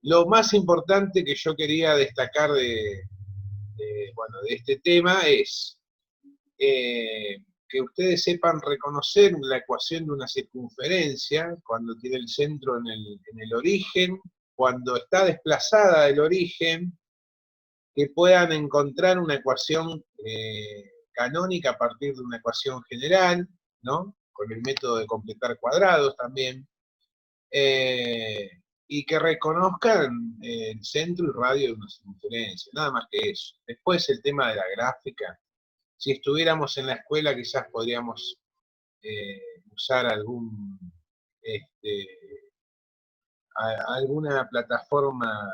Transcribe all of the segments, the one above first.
lo más importante que yo quería destacar bueno, de este tema es que ustedes sepan reconocer la ecuación de una circunferencia cuando tiene el centro en el origen, cuando está desplazada del origen, que puedan encontrar una ecuación canónica a partir de una ecuación general, ¿no? Con el método de completar cuadrados también, y que reconozcan el centro y radio de una circunferencia, nada más que eso. Después el tema de la gráfica, si estuviéramos en la escuela quizás podríamos usar alguna plataforma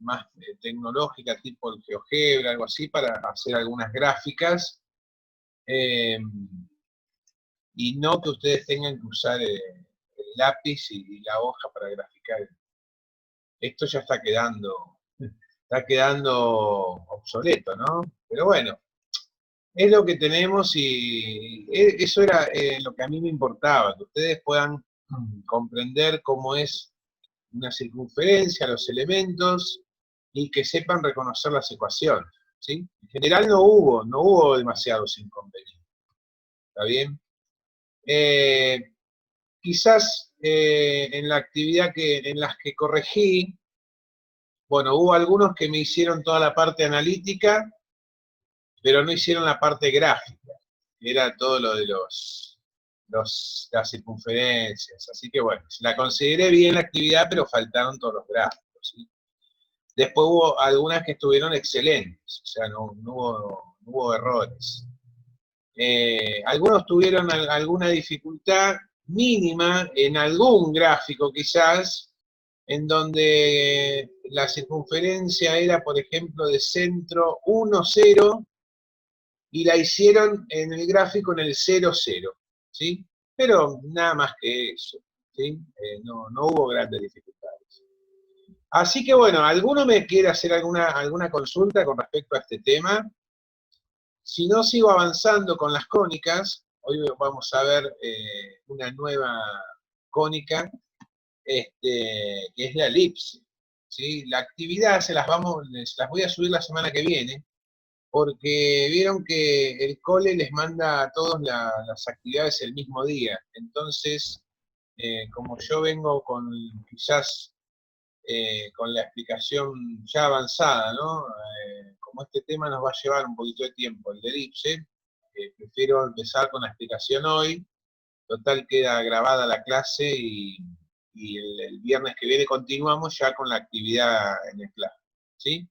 más tecnológica, tipo el GeoGebra, algo así, para hacer algunas gráficas, y no que ustedes tengan que usar el lápiz y la hoja para graficar. Esto ya está quedando obsoleto, ¿no? Pero bueno, es lo que tenemos y eso era lo que a mí me importaba, que ustedes puedan comprender cómo es una circunferencia, los elementos, y que sepan reconocer las ecuaciones, ¿sí? En general no hubo demasiados inconvenientes, ¿está bien? Quizás en la actividad en las que corregí, bueno, hubo algunos que me hicieron toda la parte analítica, pero no hicieron la parte gráfica, que era todo lo de las circunferencias, así que bueno, la consideré bien la actividad, pero faltaron todos los gráficos, ¿sí? Después hubo algunas que estuvieron excelentes, o sea, no hubo errores. Algunos tuvieron alguna dificultad mínima en algún gráfico quizás, en donde la circunferencia era, por ejemplo, de centro 1, 0, y la hicieron en el gráfico en el 0, 0, ¿sí? Pero nada más que eso, ¿sí? No hubo grandes dificultades. Así que bueno, ¿alguno me quiere hacer alguna consulta con respecto a este tema? Si no, sigo avanzando con las cónicas. Hoy vamos a ver una nueva cónica, que es la elipse, ¿sí? La actividad se las voy a subir la semana que viene, porque vieron que el cole les manda a todos las actividades el mismo día. Entonces, como yo vengo quizás con la explicación ya avanzada, ¿no? Como este tema nos va a llevar un poquito de tiempo, el de elipse, prefiero empezar con la explicación hoy. Total, queda grabada la clase y el viernes que viene continuamos ya con la actividad en el clase, ¿sí?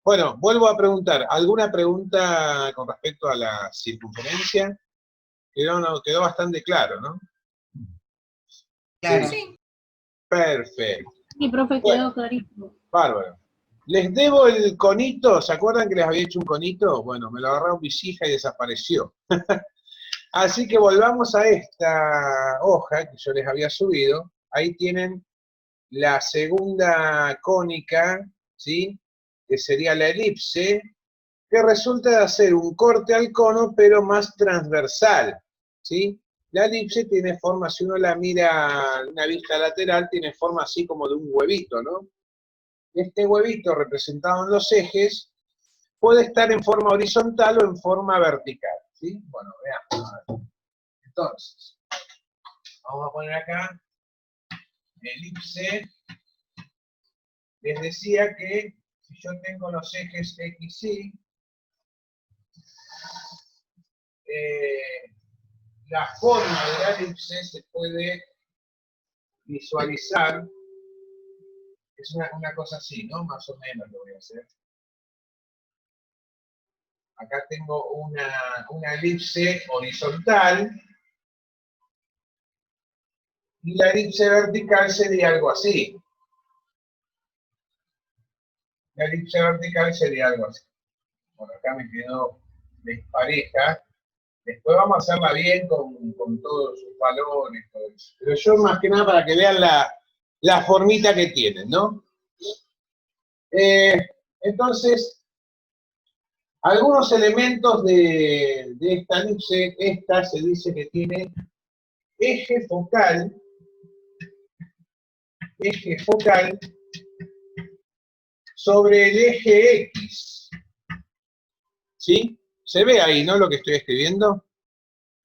Bueno, vuelvo a preguntar, ¿alguna pregunta con respecto a la circunferencia? Quedó bastante claro, ¿no? Claro. Sí. Perfecto. Sí, profe, quedó clarísimo. Bárbaro. Les debo el conito, ¿se acuerdan que les había hecho un conito? Bueno, me lo agarraron mis hijas y desapareció. Así que volvamos a esta hoja que yo les había subido. Ahí tienen la segunda cónica, ¿sí? Que sería la elipse, que resulta de hacer un corte al cono, pero más transversal, ¿sí? La elipse tiene forma, si uno la mira a una vista lateral, tiene forma así como de un huevito, ¿no? Este huevito representado en los ejes puede estar en forma horizontal o en forma vertical, ¿sí? Bueno, veamos. Entonces, vamos a poner acá elipse. Les decía que si yo tengo los ejes X, Y, la forma de la elipse se puede visualizar. Es una cosa así, ¿no? Más o menos lo voy a hacer. Acá tengo una elipse horizontal, y la elipse vertical sería algo así. La elipse vertical sería algo así. Bueno, acá me quedó despareja. Después vamos a hacerla bien con todos sus valores, todo eso. Pero yo más que nada para que vean la formita que tienen, ¿no? Entonces, algunos elementos de esta elipse, esta se dice que tiene eje focal, eje focal sobre el eje X. ¿Sí? ¿Se ve ahí, no, lo que estoy escribiendo?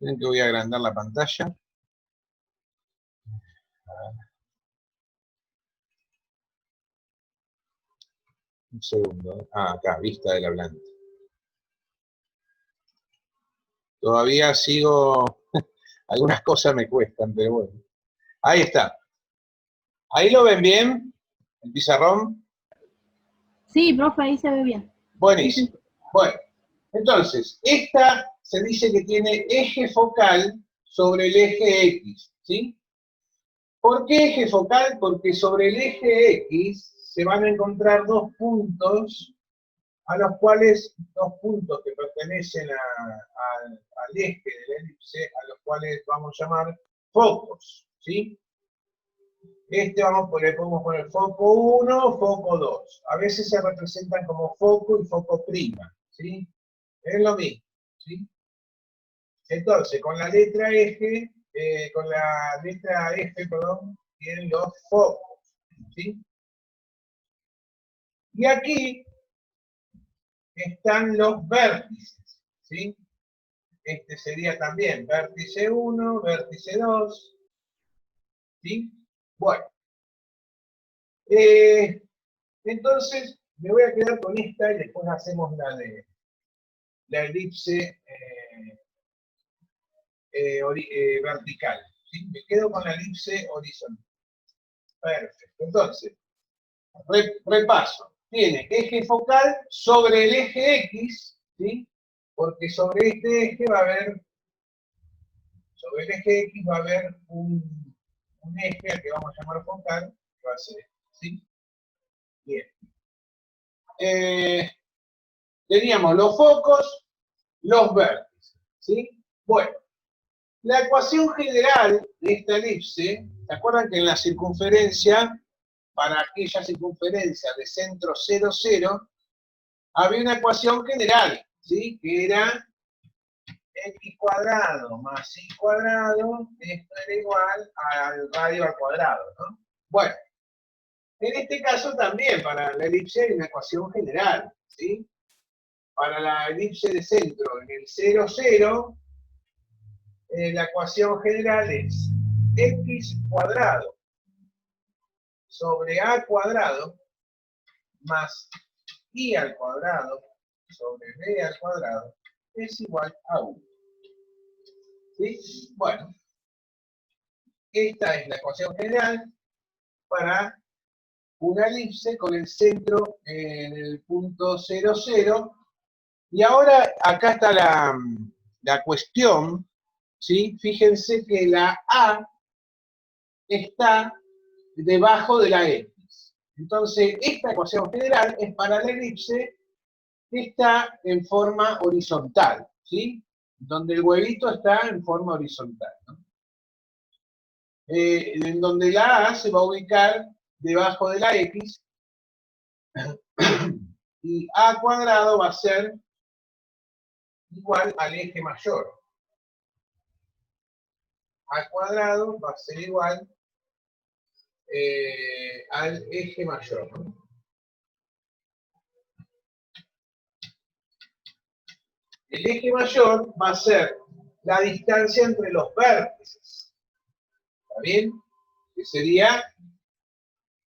Miren que voy a agrandar la pantalla. Un segundo. Ah, acá, vista del hablante. Todavía sigo... Algunas cosas me cuestan, pero bueno. Ahí está. ¿Ahí lo ven bien? ¿El pizarrón? Sí, profe, ahí se ve bien. Buenísimo. Bueno, entonces, esta se dice que tiene eje focal sobre el eje X, ¿sí? ¿Por qué eje focal? Porque sobre el eje X se van a encontrar dos puntos dos puntos que pertenecen al eje del elipse, a los cuales vamos a llamar focos, ¿sí? Le podemos poner foco 1, foco 2. A veces se representan como foco y foco prima, ¿sí? Es lo mismo, ¿sí? Entonces, con la letra F, perdón, tienen los focos, ¿sí? Y aquí están los vértices, ¿sí? Este sería también vértice 1, vértice 2, ¿sí? Bueno, entonces me voy a quedar con esta y después hacemos la elipse vertical, ¿sí? Me quedo con la elipse horizontal. Perfecto, entonces, repaso. Tiene eje focal sobre el eje X, ¿sí? Porque sobre este eje va a haber, sobre el eje X va a haber un eje al que vamos a llamar focal, que va a ser este, ¿sí? Bien. Teníamos los focos, los vértices, ¿sí? Bueno, la ecuación general de esta elipse, ¿se acuerdan que en la circunferencia, para aquella circunferencia de centro 0, 0, había una ecuación general, ¿sí? Que era x cuadrado más y cuadrado, esto era igual al radio al cuadrado, ¿no? Bueno, en este caso también para la elipse hay una ecuación general, ¿sí? Para la elipse de centro en el 0, 0, la ecuación general es x cuadrado sobre a cuadrado más i al cuadrado sobre b al cuadrado es igual a 1. ¿Sí? Bueno, esta es la ecuación general para una elipse con el centro en el punto 0, 0. Y ahora acá está la cuestión, ¿sí? Fíjense que la A está debajo de la X. Entonces, esta ecuación general es para la elipse que está en forma horizontal, ¿sí? Donde el huevito está en forma horizontal, ¿no? En donde la A se va a ubicar debajo de la X y A cuadrado va a ser igual al eje mayor. A cuadrado va a ser igual al eje mayor, ¿no? El eje mayor va a ser la distancia entre los vértices. ¿Está bien? Que sería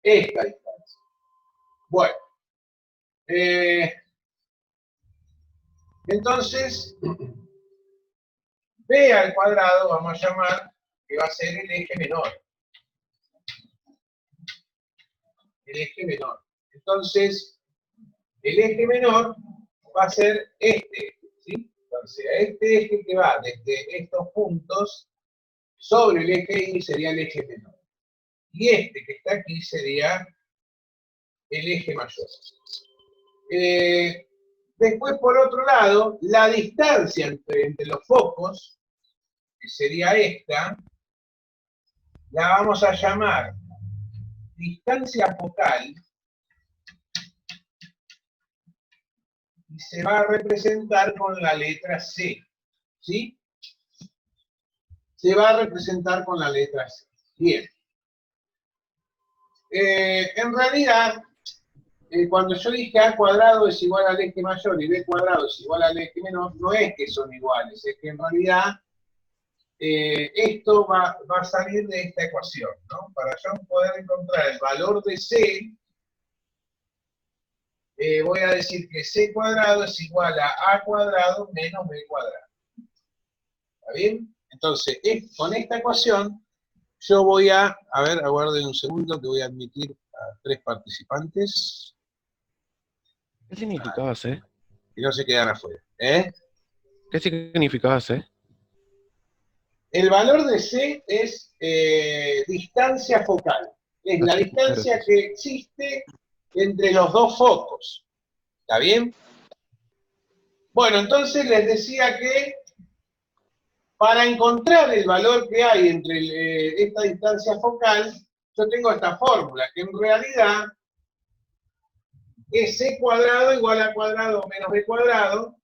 esta distancia. Bueno. Entonces, B al cuadrado vamos a llamar que va a ser el eje menor. El eje menor. Entonces, el eje menor va a ser este, ¿sí? Entonces, este eje que va desde estos puntos sobre el eje Y sería el eje menor. Y este que está aquí sería el eje mayor. Después, por otro lado, la distancia entre los focos, que sería esta, la vamos a llamar distancia focal y se va a representar con la letra C, ¿sí? Se va a representar con la letra C. Bien. En realidad, cuando yo dije a cuadrado es igual al eje mayor y b cuadrado es igual al eje menor, no es que son iguales, es que en realidad esto va a salir de esta ecuación, ¿no? Para yo poder encontrar el valor de c, voy a decir que c cuadrado es igual a cuadrado menos b cuadrado. ¿Está bien? Entonces, con esta ecuación, yo voy a ver, aguarden un segundo que voy a admitir a 3 participantes. ¿Qué significaba C? Y no se quedan afuera. ¿Eh? ¿Qué significaba C? El valor de C es distancia focal. Es la distancia que existe entre los dos focos. ¿Está bien? Bueno, entonces les decía que para encontrar el valor que hay entre esta distancia focal, yo tengo esta fórmula, que en realidad es c cuadrado igual a cuadrado menos b cuadrado.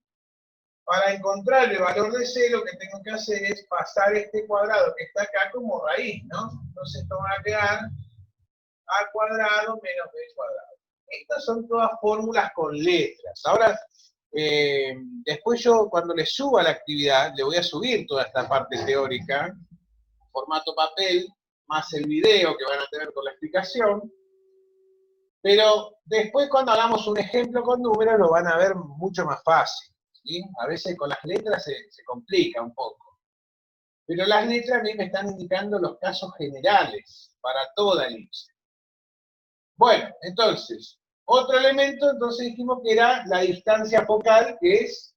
Para encontrar el valor de c, lo que tengo que hacer es pasar este cuadrado que está acá como raíz, ¿no? Entonces esto va a quedar a cuadrado menos b cuadrado. Estas son todas fórmulas con letras. Ahora, después yo cuando les suba la actividad, le voy a subir toda esta parte teórica, formato papel, más el video que van a tener con la explicación. Pero después cuando hagamos un ejemplo con números lo van a ver mucho más fácil. ¿Sí? A veces con las letras se complica un poco. Pero las letras a mí me están indicando los casos generales para toda elipse. Bueno, entonces, otro elemento, entonces dijimos que era la distancia focal, que es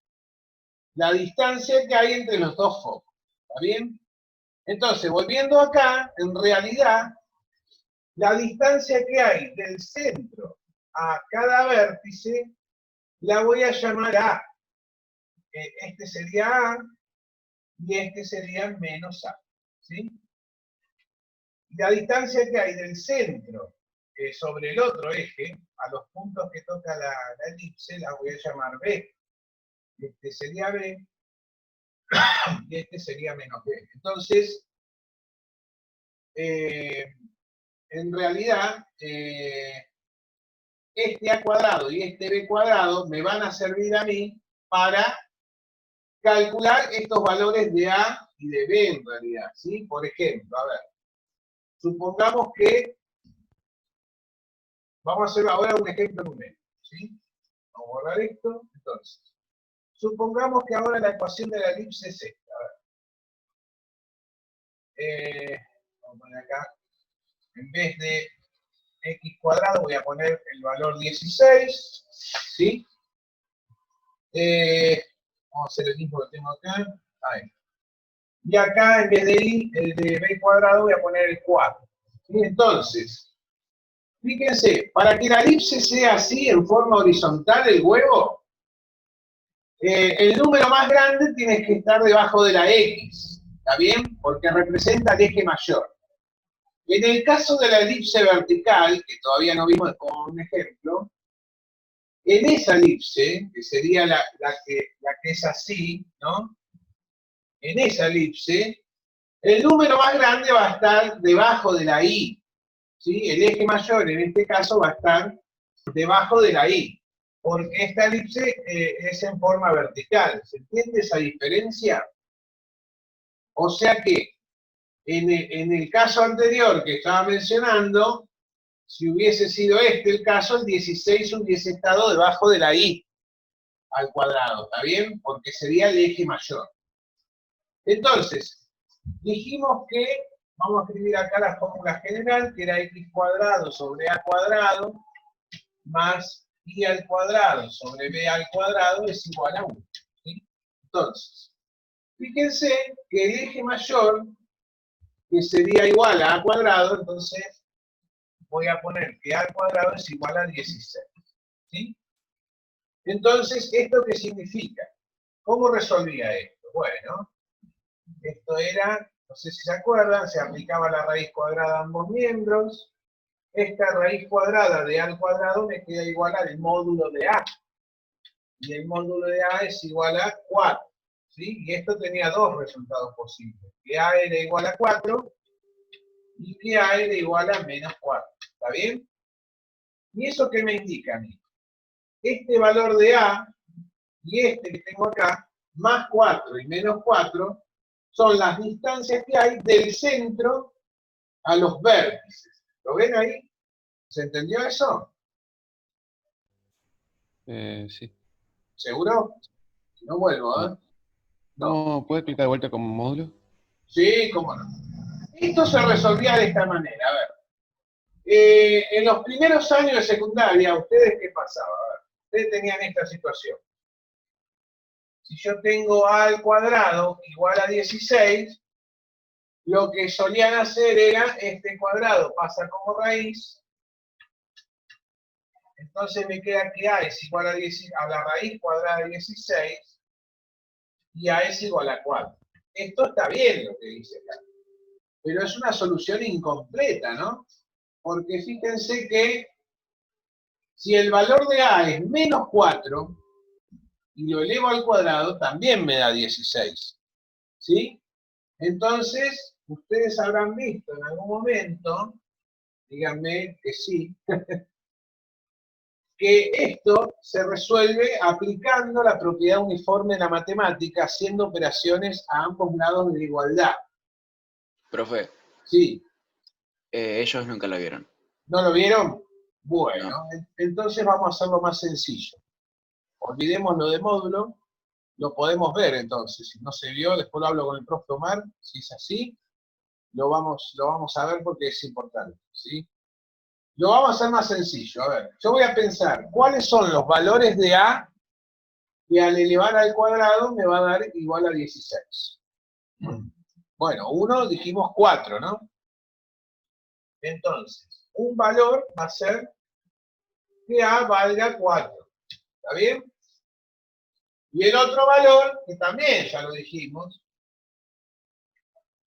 la distancia que hay entre los dos focos. ¿Está bien? Entonces, volviendo acá, en realidad, la distancia que hay del centro a cada vértice, la voy a llamar A. Este sería A y este sería menos A. ¿Sí? La distancia que hay del centro sobre el otro eje, a los puntos que toca la elipse, la voy a llamar B. Este sería B y este sería menos B. Entonces, en realidad, este A cuadrado y este B cuadrado me van a servir a mí para calcular estos valores de A y de B en realidad, ¿sí? Por ejemplo, a ver, supongamos que, vamos a hacer ahora un ejemplo numérico, ¿sí? Vamos a borrar esto, entonces, supongamos que ahora la ecuación de la elipse es esta, a ver. Vamos a poner acá, en vez de x cuadrado voy a poner el valor 16, ¿sí? Vamos a hacer el mismo que tengo acá, ahí. Y acá, en vez de i, el de b cuadrado, voy a poner el 4. ¿Sí? Entonces, fíjense, para que la elipse sea así, en forma horizontal, el huevo, el número más grande tiene que estar debajo de la x, ¿está bien? Porque representa el eje mayor. En el caso de la elipse vertical, que todavía no vimos como un ejemplo, en esa elipse, que sería la que es así, ¿no? En esa elipse, el número más grande va a estar debajo de la i, ¿sí? El eje mayor en este caso va a estar debajo de la i, porque esta elipse es en forma vertical. ¿Se entiende esa diferencia? O sea que, en el caso anterior que estaba mencionando, si hubiese sido este el caso, el 16 hubiese estado debajo de la i al cuadrado, ¿está bien? Porque sería el eje mayor. Entonces, dijimos que, vamos a escribir acá la fórmula general, que era x cuadrado sobre a cuadrado más i al cuadrado sobre b al cuadrado es igual a 1. ¿Sí? Entonces, fíjense que el eje mayor, que sería igual a cuadrado, entonces voy a poner que a al cuadrado es igual a 16. ¿Sí? Entonces, ¿esto qué significa? ¿Cómo resolvía esto? Bueno, esto era, no sé si se acuerdan, se aplicaba la raíz cuadrada a ambos miembros. Esta raíz cuadrada de a al cuadrado me queda igual al módulo de a. Y el módulo de a es igual a 4. ¿Sí? Y esto tenía dos resultados posibles. Que a era igual a 4 y que a era igual a menos 4. ¿Está bien? ¿Y eso qué me indica a mí? Este valor de A y este que tengo acá, más 4 y menos 4, son las distancias que hay del centro a los vértices. ¿Lo ven ahí? ¿Se entendió eso? Sí. ¿Seguro? Si no vuelvo, ¿eh? No, ¿puede explicar de vuelta como módulo? Sí, cómo no. Esto se resolvía de esta manera. A ver, en los primeros años de secundaria, ¿ustedes qué pasaba? A ver, ustedes tenían esta situación. Si yo tengo a al cuadrado igual a 16, lo que solían hacer era este cuadrado pasa como raíz, entonces me queda que a es igual a, 10, a la raíz cuadrada de 16 y a es igual a 4. Esto está bien lo que dice acá, pero es una solución incompleta, ¿no? Porque fíjense que si el valor de a es menos 4 y lo elevo al cuadrado, también me da 16, ¿sí? Entonces, ustedes habrán visto en algún momento, díganme que sí, que esto se resuelve aplicando la propiedad uniforme de la matemática, haciendo operaciones a ambos lados de la igualdad. Profe, Sí, ellos nunca la vieron. ¿no lo vieron? Bueno, No. entonces vamos a hacerlo más sencillo. Olvidemos lo de módulo, lo podemos ver entonces. Si no se vio, después lo hablo con el profe Omar, si es así, lo vamos a ver porque es importante, ¿sí? Lo vamos a hacer más sencillo. A ver, yo voy a pensar cuáles son los valores de A que al elevar al cuadrado me va a dar igual a 16. Bueno, uno dijimos 4, ¿no? Entonces, un valor va a ser que A valga 4. ¿Está bien? Y el otro valor, que también ya lo dijimos,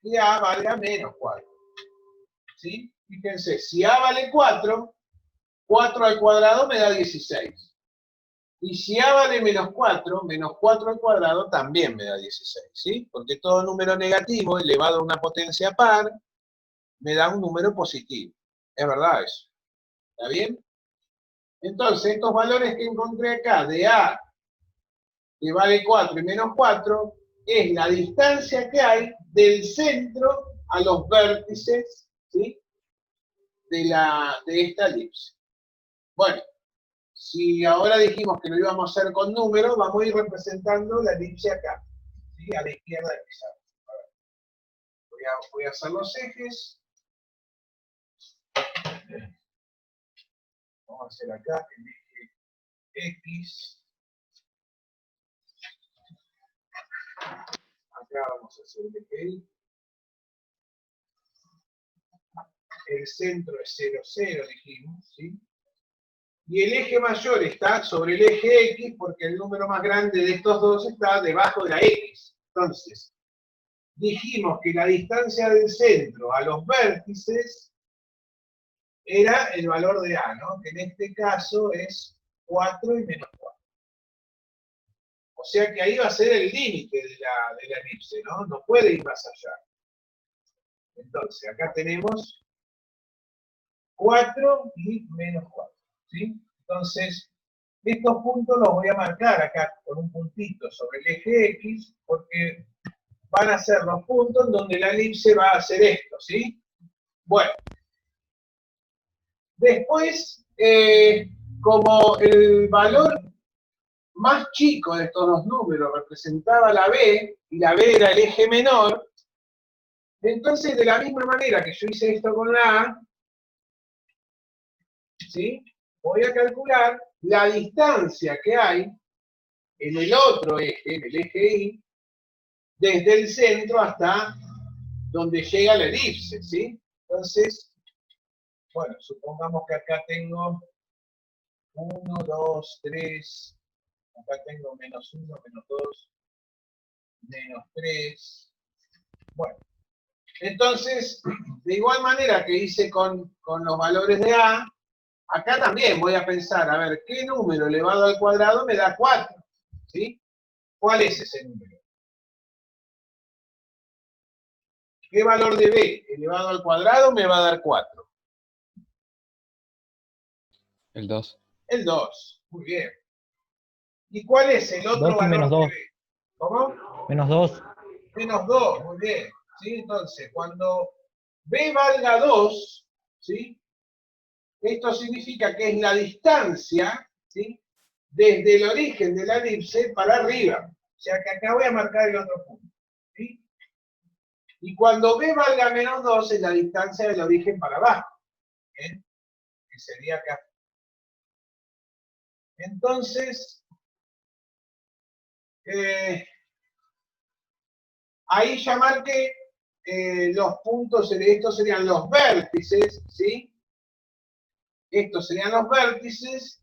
que A valga menos 4. ¿Sí? Fíjense, si A vale 4, 4 al cuadrado me da 16. Y si A vale menos 4 al cuadrado también me da 16, ¿sí? Porque todo número negativo elevado a una potencia par me da un número positivo. Es verdad eso. ¿Está bien? Entonces, estos valores que encontré acá de A, que vale 4 y menos 4, es la distancia que hay del centro a los vértices, ¿sí? de esta elipse. Bueno, si ahora dijimos que lo íbamos a hacer con números, vamos a ir representando la elipse acá, ¿sí? A la izquierda del pizarro. Voy a hacer los ejes. Vamos a hacer acá el eje X. Acá vamos a hacer el eje Y. El centro es 0, 0, dijimos, ¿sí? Y el eje mayor está sobre el eje X porque el número más grande de estos dos está debajo de la X. Entonces, dijimos que la distancia del centro a los vértices era el valor de A, ¿no? Que en este caso es 4 y menos 4. O sea que ahí va a ser el límite de la elipse, ¿no? No puede ir más allá. Entonces, acá tenemos 4 y menos 4, ¿sí? Entonces, estos puntos los voy a marcar acá con un puntito sobre el eje X, porque van a ser los puntos en donde la elipse va a hacer esto, ¿sí? Bueno. Después, como el valor más chico de estos dos números representaba la B, y la B era el eje menor, entonces de la misma manera que yo hice esto con la A, ¿sí? Voy a calcular la distancia que hay en el otro eje, en el eje Y, desde el centro hasta donde llega la elipse, ¿sí? Entonces, bueno, supongamos que acá tengo 1, 2, 3, acá tengo menos 1, menos 2, menos 3. Bueno, entonces, de igual manera que hice con los valores de A, acá también voy a pensar, a ver, ¿qué número elevado al cuadrado me da 4? ¿Sí? ¿Cuál es ese número? ¿Qué valor de B elevado al cuadrado me va a dar 4? El 2. El 2. Muy bien. ¿Y cuál es el otro 2 y valor menos que 2. ve? ¿Cómo? Menos 2. Menos 2, muy bien. ¿Sí? Entonces, cuando B valga 2, ¿sí? Esto significa que es la distancia, ¿sí? Desde el origen de la elipse para arriba. O sea que acá voy a marcar el otro punto. ¿Sí? Y cuando B valga menos 2 es la distancia del origen para abajo. ¿Bien? Que sería acá. Entonces, ahí ya marqué los puntos, estos serían los vértices, ¿sí? Estos serían los vértices,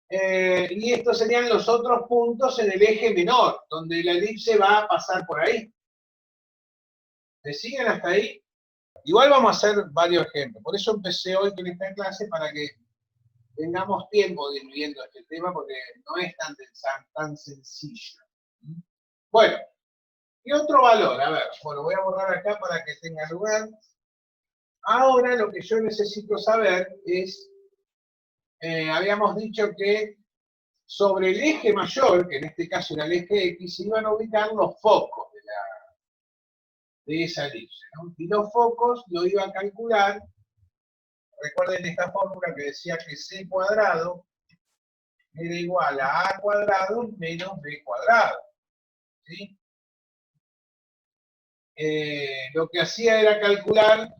y estos serían los otros puntos en el eje menor, donde la elipse va a pasar por ahí. ¿Me siguen hasta ahí? Igual vamos a hacer varios ejemplos. Por eso empecé hoy con esta clase, para que tengamos tiempo de ir viendo este tema, porque no es tan sencillo. Bueno, ¿qué otro valor? A ver, bueno, voy a borrar acá para que tenga lugar. Ahora lo que yo necesito saber es, habíamos dicho que sobre el eje mayor, que en este caso era el eje X, se iban a ubicar los focos de esa elipse, ¿no? Y los focos lo iba a calcular, recuerden esta fórmula que decía que C cuadrado era igual a A cuadrado menos B cuadrado, ¿sí? Lo que hacía era calcular,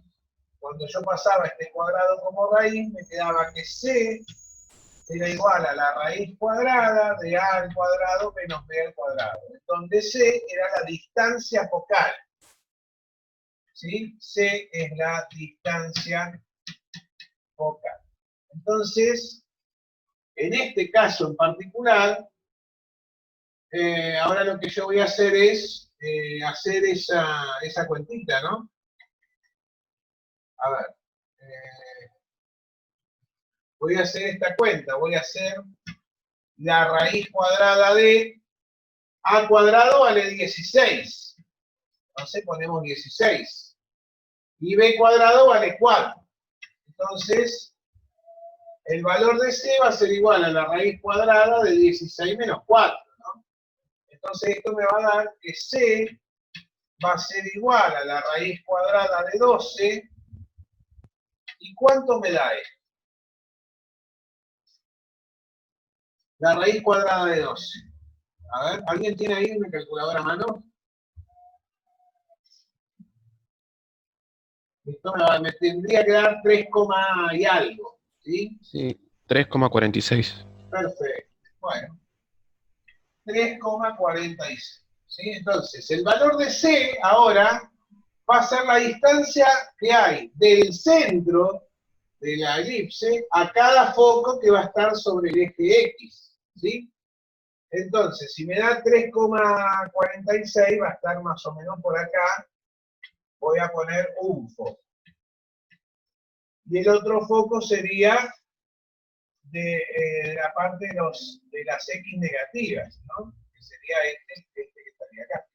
cuando yo pasaba este cuadrado como raíz, me quedaba que C era igual a la raíz cuadrada de A al cuadrado menos B al cuadrado, donde C era la distancia focal. ¿Sí? C es la distancia focal. Entonces, en este caso en particular, ahora lo que yo voy a hacer es hacer esa cuentita, ¿no? A ver, voy a hacer esta cuenta, voy a hacer la raíz cuadrada de A cuadrado vale 16. Entonces ponemos 16. Y B cuadrado vale 4. Entonces, el valor de C va a ser igual a la raíz cuadrada de 16 menos 4, ¿no? Entonces esto me va a dar que C va a ser igual a la raíz cuadrada de 12. ¿Y cuánto me da esto? La raíz cuadrada de 12. A ver, ¿alguien tiene ahí una calculadora a mano? Esto me tendría que dar 3, y algo, ¿sí? Sí, 3,46. Perfecto. Bueno, 3,46. ¿Sí? Entonces, el valor de C ahora va a ser la distancia que hay del centro de la elipse a cada foco que va a estar sobre el eje X. ¿Sí? Entonces, si me da 3,46, va a estar más o menos por acá. Voy a poner un foco. Y el otro foco sería de la parte de las X negativas, ¿no? Que sería este que estaría acá.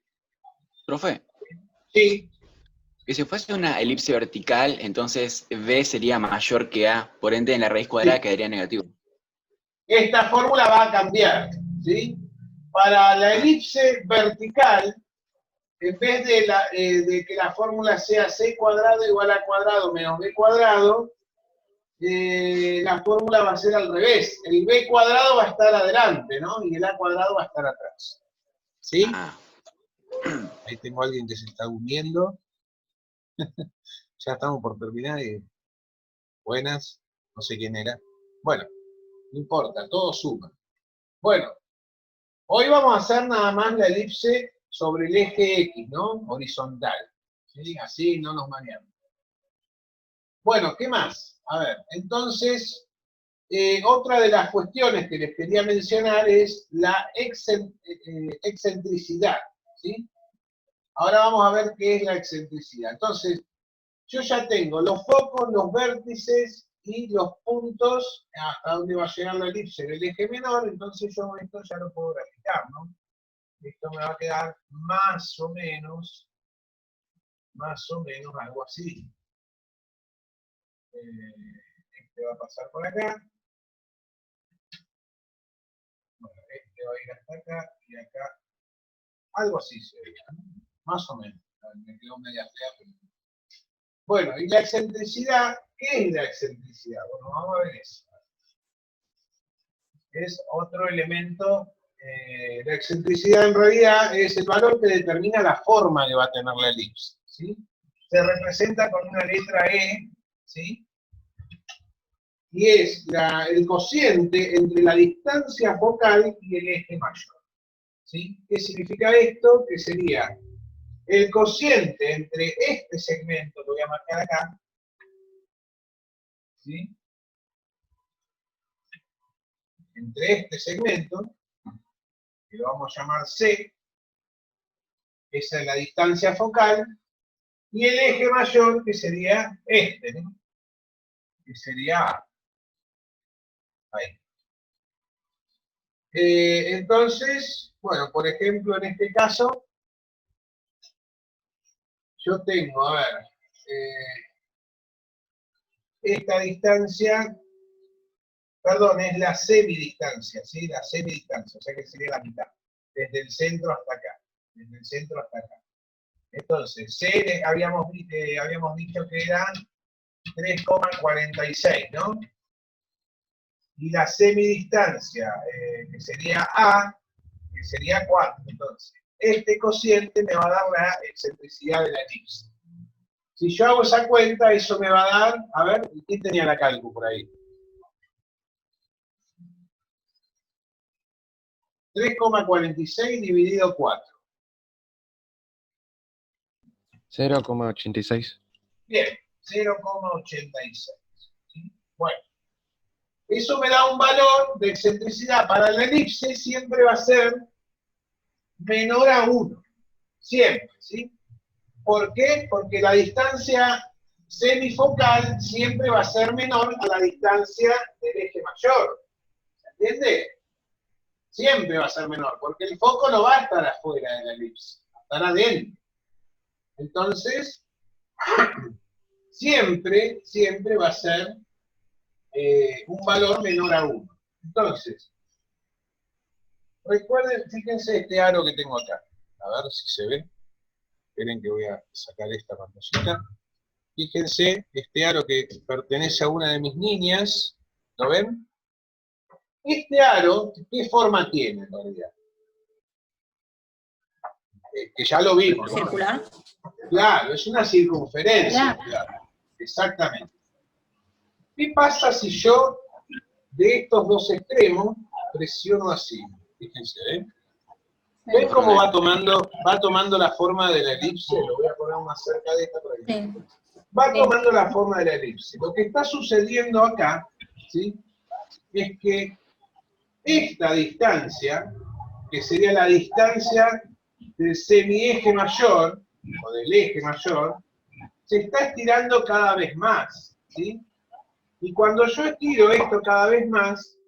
Profe, Sí, que si fuese una elipse vertical, entonces B sería mayor que A, por ende en la raíz cuadrada sí. quedaría negativo. Esta fórmula va a cambiar, ¿sí? Para la elipse vertical, en vez de que la fórmula sea C cuadrado igual a cuadrado menos B cuadrado, la fórmula va a ser al revés. El B cuadrado va a estar adelante, ¿no? Y el A cuadrado va a estar atrás. ¿Sí? Ah, Ahí tengo a alguien que se está uniendo. Ya estamos por terminar y buenas, no sé quién era. Bueno, no importa, todo suma. Bueno, hoy vamos a hacer nada más la elipse sobre el eje X, ¿no? Horizontal. ¿Sí? Así no nos mareamos. Bueno, ¿qué más? A ver, entonces, otra de las cuestiones que les quería mencionar es la excentricidad, ¿sí? Ahora vamos a ver qué es la excentricidad. Entonces, yo ya tengo los focos, los vértices y los puntos hasta donde va a llegar la elipse del eje menor, entonces yo esto ya lo puedo graficar, ¿no? Esto me va a quedar más o menos algo así. Este va a pasar por acá. hasta acá y acá. Algo así sería, ¿no? Más o menos. Me quedó media fea, pero... Bueno, y la excentricidad, ¿qué es la excentricidad? Bueno, vamos a ver eso. Es otro elemento. La excentricidad en realidad es el valor que determina la forma que va a tener la elipse, ¿sí? Se representa con una letra E, ¿sí? Y es el cociente entre la distancia focal y el eje mayor, ¿sí? ¿Qué significa esto? Que sería el cociente entre este segmento, lo voy a marcar acá, ¿sí? Entre este segmento, que lo vamos a llamar C, esa es la distancia focal, y el eje mayor, que sería este, ¿no? Que sería A. Ahí. Entonces, bueno, por ejemplo, en este caso, yo tengo, a ver, esta distancia, perdón, es la semidistancia, ¿sí? La semidistancia, o sea que sería la mitad, desde el centro hasta acá, desde el centro hasta acá. Entonces, C habíamos dicho que era 3,46, ¿no? Y la semidistancia, que sería A, que sería 4. Entonces, este cociente me va a dar la excentricidad de la elipse. Si yo hago esa cuenta, eso me va a dar, a ver, ¿quién tenía la cálculo por ahí? 3,46 dividido 4. 0,86. Bien, 0,86. ¿Sí? Bueno, eso me da un valor de excentricidad. Para la elipse siempre va a ser menor a 1. Siempre, ¿sí? ¿Por qué? Porque la distancia semifocal siempre va a ser menor a la distancia del eje mayor. ¿Se entiende? Siempre va a ser menor, porque el foco no va a estar afuera de la elipse, va a estar adentro. Entonces, siempre va a ser un valor menor a 1. Entonces, recuerden, fíjense este aro que tengo acá. A ver si se ve. Esperen que voy a sacar esta pantallita. Fíjense, este aro que pertenece a una de mis niñas. ¿Lo ven? Este aro, ¿qué forma tiene en realidad? Que ya lo vimos, ¿no? ¿Circular? Claro, es una circunferencia. Claro. Exactamente. ¿Qué pasa si yo de estos dos extremos presiono así? Fíjense, ¿eh? ¿Ven cómo va tomando la forma de la elipse? Lo voy a poner más cerca de esta por ahí. Sí. Va tomando la forma de la elipse. Lo que está sucediendo acá, ¿sí? Es que esta distancia, que sería la distancia del semieje mayor, o del eje mayor, se está estirando cada vez más, ¿sí? Y cuando yo estiro esto cada vez más,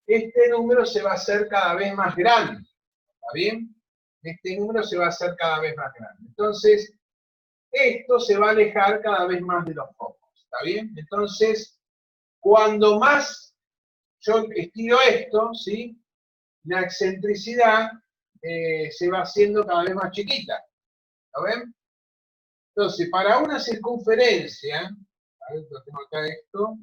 este número se va a hacer cada vez más grande, ¿está bien? Este número se va a hacer cada vez más grande. Entonces, esto se va a alejar cada vez más de los focos, ¿está bien? Entonces, cuando más yo estiro esto, ¿sí? La excentricidad se va haciendo cada vez más chiquita, ¿lo ven? Entonces, para una circunferencia, a ver, lo tengo acá esto,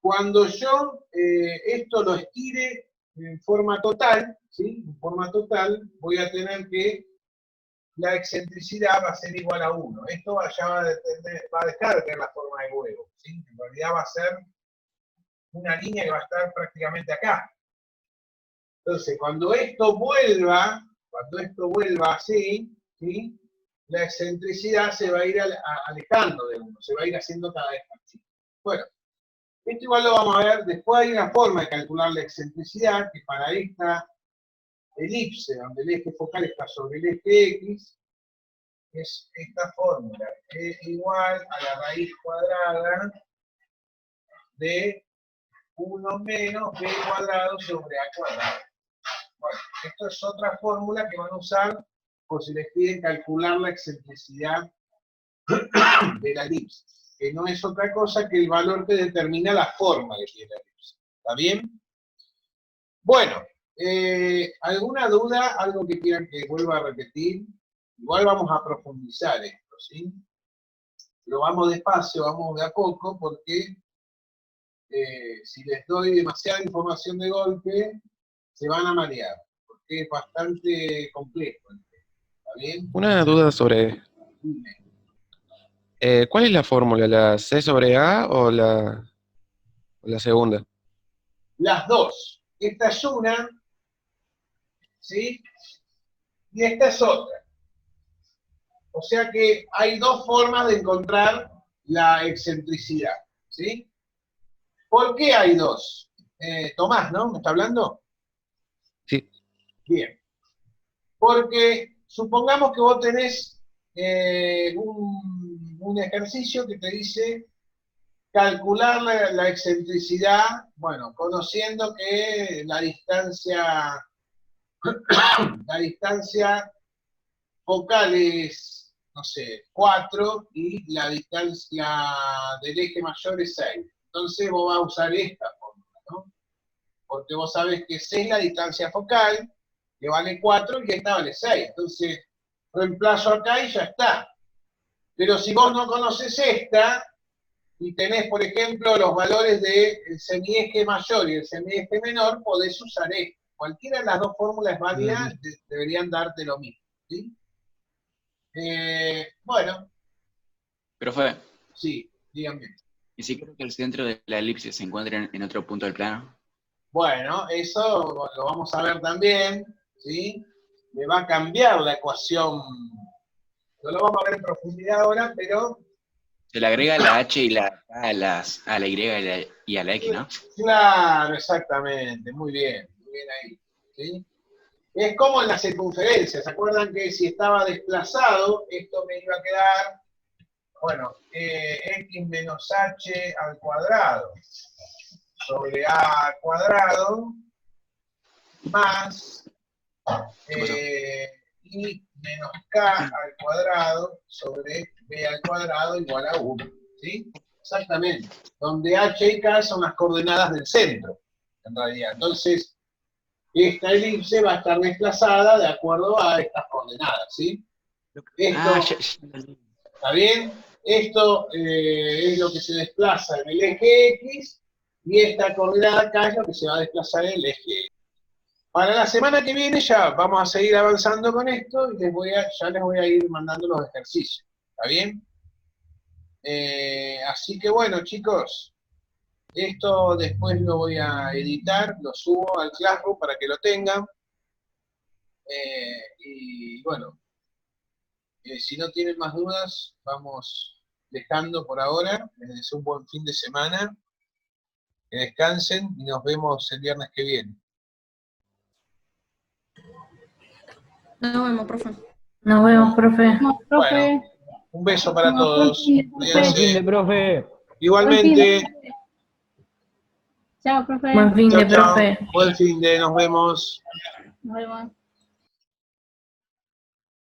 cuando yo esto lo estire en forma total, ¿sí? En forma total, voy a tener que la excentricidad va a ser igual a 1. Esto ya va a dejar de tener la forma de huevo, ¿sí? En realidad va a ser una línea que va a estar prácticamente acá. Entonces, cuando esto vuelva así, ¿sí? La excentricidad se va a ir alejando de 1, se va a ir haciendo cada vez más chica. Bueno, esto igual lo vamos a ver. Después hay una forma de calcular la excentricidad, que para esta elipse, donde el eje focal está sobre el eje X, es esta fórmula, E igual a la raíz cuadrada de 1 menos b cuadrado sobre a cuadrado. Bueno, esto es otra fórmula que van a usar por si les piden calcular la excentricidad de la elipse, que no es otra cosa que el valor que determina la forma que tiene la elipse. ¿Está bien? Bueno, ¿Alguna duda? ¿Algo que quieran que vuelva a repetir? Igual vamos a profundizar esto, ¿sí? Pero vamos despacio, vamos de a poco, porque si les doy demasiada información de golpe, se van a marear, porque es bastante complejo. ¿Está bien? Una duda sobre... Dime. ¿Cuál es la fórmula? ¿La C sobre A o la segunda? Las dos. Esta es una, ¿sí? Y esta es otra. O sea que hay dos formas de encontrar la excentricidad, ¿sí? ¿Por qué hay dos? Tomás, ¿no? ¿Me está hablando? Sí. Bien. Porque supongamos que vos tenés un ejercicio que te dice calcular la excentricidad, bueno, conociendo que la distancia focal es, no sé, 4 y la distancia del eje mayor es 6. Entonces vos vas a usar esta fórmula, ¿no? Porque vos sabés que 6 es la distancia focal, que vale 4 y esta vale 6. Entonces reemplazo acá y ya está. Pero si vos no conoces esta, y tenés, por ejemplo, los valores del semieje mayor y el semieje menor, podés usar esta. Cualquiera de las dos fórmulas válidas deberían darte lo mismo, ¿sí? Bueno, Profe, sí, díganme. ¿y si creo que el centro de la elipse se encuentra en otro punto del plano? Bueno, eso lo vamos a ver también, ¿sí? Me va a cambiar la ecuación. No lo vamos a ver en profundidad ahora, pero Se le agrega la H y la K a la Y y a la X, ¿no? claro, exactamente, muy bien ahí, ¿sí? Es como en la circunferencia, ¿se acuerdan que si estaba desplazado, esto me iba a quedar, bueno, x menos h al cuadrado sobre a al cuadrado más y menos k al cuadrado sobre b al cuadrado igual a 1, ¿sí? Exactamente, donde h y k son las coordenadas del centro, en realidad. Entonces, esta elipse va a estar desplazada de acuerdo a estas coordenadas, ¿sí? Esto, ¿está bien? Esto es lo que se desplaza en el eje X, y esta coordenada acá es lo que se va a desplazar en el eje Y. Para la semana que viene ya vamos a seguir avanzando con esto, y ya les voy a ir mandando los ejercicios, ¿está bien? Así que bueno, chicos, esto después lo voy a editar, lo subo al Classroom para que lo tengan. Y bueno, si no tienen más dudas, vamos dejando por ahora. Les deseo un buen fin de semana, que descansen y nos vemos el viernes que viene. Nos vemos, profe. Nos vemos, profe. No, profe. Bueno, un beso para todos. Buen fin de Cuídense. profe. Igualmente. Chao, profe. Buen fin de, Chao, chao. profe. Buen fin de, nos vemos. Nos vemos.